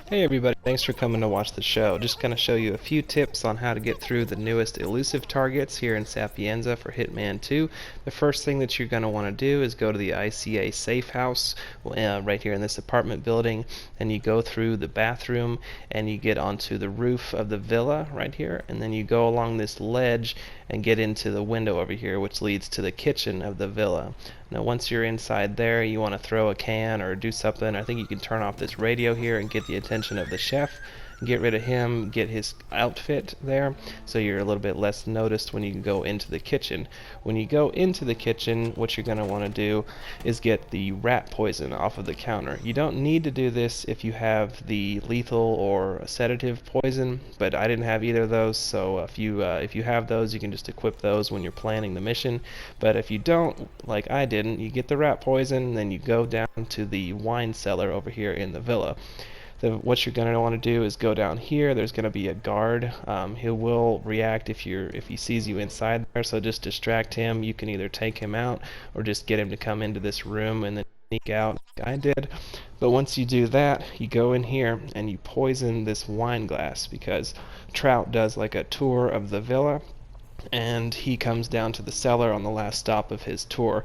Hey everybody, thanks for coming to watch the show. Just going to show you a few tips on how to get through the newest elusive targets here in Sapienza for Hitman 2. The first thing that you're going to want to do is go to the ICA safe house right here in this apartment building, and you go through the bathroom and you get onto the roof of the villa right here, and then you go along this ledge and get into the window over here, which leads to the kitchen of the villa. Now once you're inside there, you want to throw a can or do something. I think you can turn off this radio here and get the attention of the chef. Get rid of him, get his outfit there, so you're a little bit less noticed when you go into the kitchen. When you go into the kitchen, what you're going to want to do is get the rat poison off of the counter. You don't need to do this if you have the lethal or sedative poison, but I didn't have either of those, so if you have those, you can just equip those when you're planning the mission. But if you don't, like I didn't, you get the rat poison, and then you go down to the wine cellar over here in the villa. What you're going to want to do is go down here. There's going to be a guard. He will react if he sees you inside there, so just distract him. You can either take him out or just get him to come into this room and then sneak out like I did. But once you do that, you go in here and you poison this wine glass, because Trout does like a tour of the villa, and he comes down to the cellar on the last stop of his tour.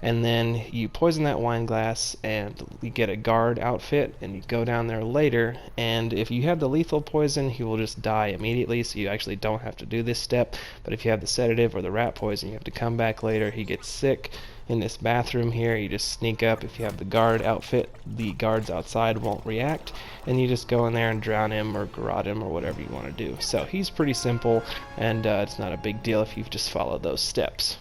And then you poison that wine glass and you get a guard outfit, and you go down there later, and if you have the lethal poison, he will just die immediately, so you actually don't have to do this step. But if you have the sedative or the rat poison, you have to come back later. He gets sick in this bathroom here. You just sneak up. If you have the guard outfit, the guards outside won't react, and you just go in there and drown him or garrote him or whatever you want to do. So he's pretty simple, and it's not a big deal if you've just followed those steps.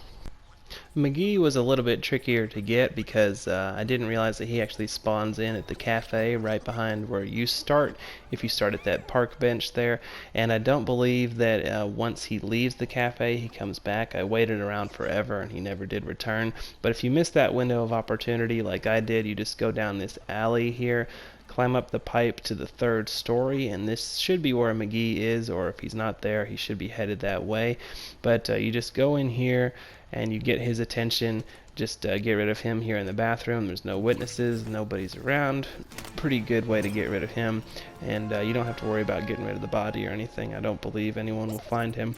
McGee was a little bit trickier to get because I didn't realize that he actually spawns in at the cafe right behind where you start, if you start at that park bench there. And I don't believe that once he leaves the cafe he comes back. I waited around forever and he never did return. But if you miss that window of opportunity like I did, you just go down this alley here, climb up the pipe to the 3rd story, and this should be where McGee is, or if he's not there, he should be headed that way. But you just go in here and you get his attention. Just get rid of him here in the bathroom. There's no witnesses, nobody's around. Pretty good way to get rid of him, and you don't have to worry about getting rid of the body or anything. I don't believe anyone will find him.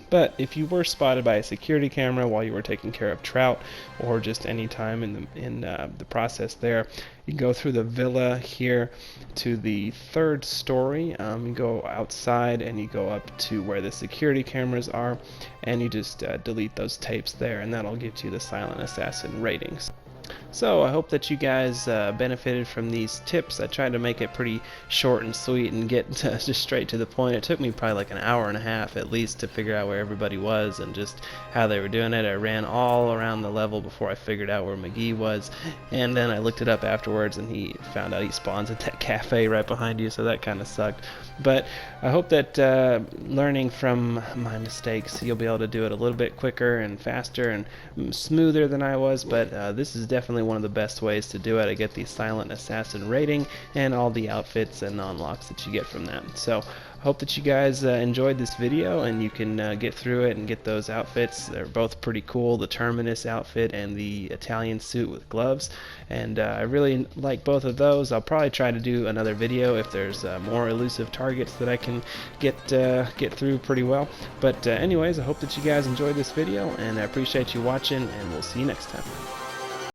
But if you were spotted by a security camera while you were taking care of Trout, or just any time in the process there, you go through the villa here to the 3rd story. You go outside and you go up to where the security cameras are, and you just delete those tapes there, and that'll get you the Silent Assassin ratings. So I hope that you guys benefited from these tips. I tried to make it pretty short and sweet and get just straight to the point. It took me probably like an hour and a half at least to figure out where everybody was and just how they were doing it. I ran all around the level before I figured out where McGee was, and then I looked it up afterwards and he found out he spawns at that cafe right behind you, so that kind of sucked. But I hope that learning from my mistakes, you'll be able to do it a little bit quicker and faster and smoother than I was. But this is definitely one of the best ways to do it. I get the Silent Assassin rating and all the outfits and unlocks that you get from that. So I hope that you guys enjoyed this video, and you can get through it and get those outfits. They're both pretty cool, the Terminus outfit and the Italian suit with gloves, and I really like both of those. I'll probably try to do another video if there's more elusive targets that I can get through pretty well. But anyways, I hope that you guys enjoyed this video, and I appreciate you watching, and we'll see you next time.